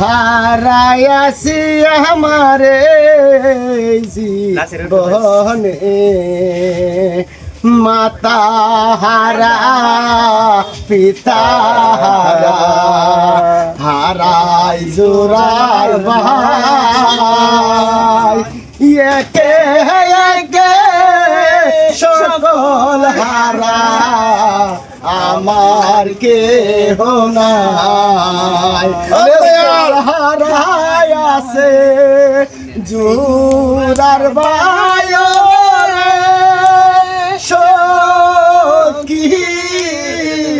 হারায়াছি আমারে জীবনে মাতা হারা পিতা হারা হারাই জোড়ার ভাই একে একে সকল হারা আমার কেহ নাই হারাই আছে জোড়ার ভাই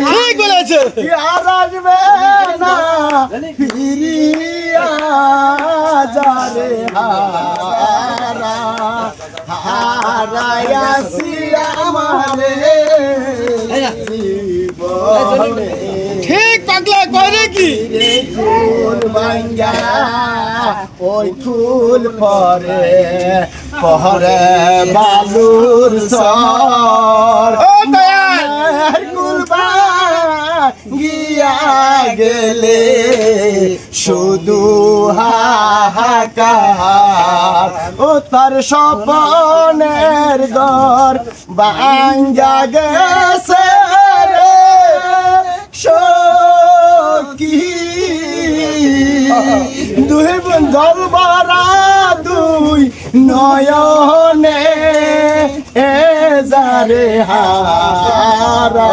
ঠিক বলেছে আর আসবে না ফিরিয়া যারে হারা হারায়াছি আমারে জীবনে ঠিক পাগলা করে কি ফুল ভাঙ্গা ওই ফুল পরে পরে বালুর সর গিয়া গেলে শুধু হাহাকার ও তার স্বপ্নের ঘর ভাঙ্গা গেছে রে সখী দুই জল ভরা দুই নয়নে এ যারে হারা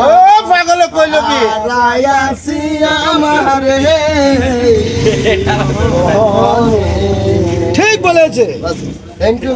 পাগল কইল কি হারায়াছি আমারে ঠিক বলেছে। Thank you.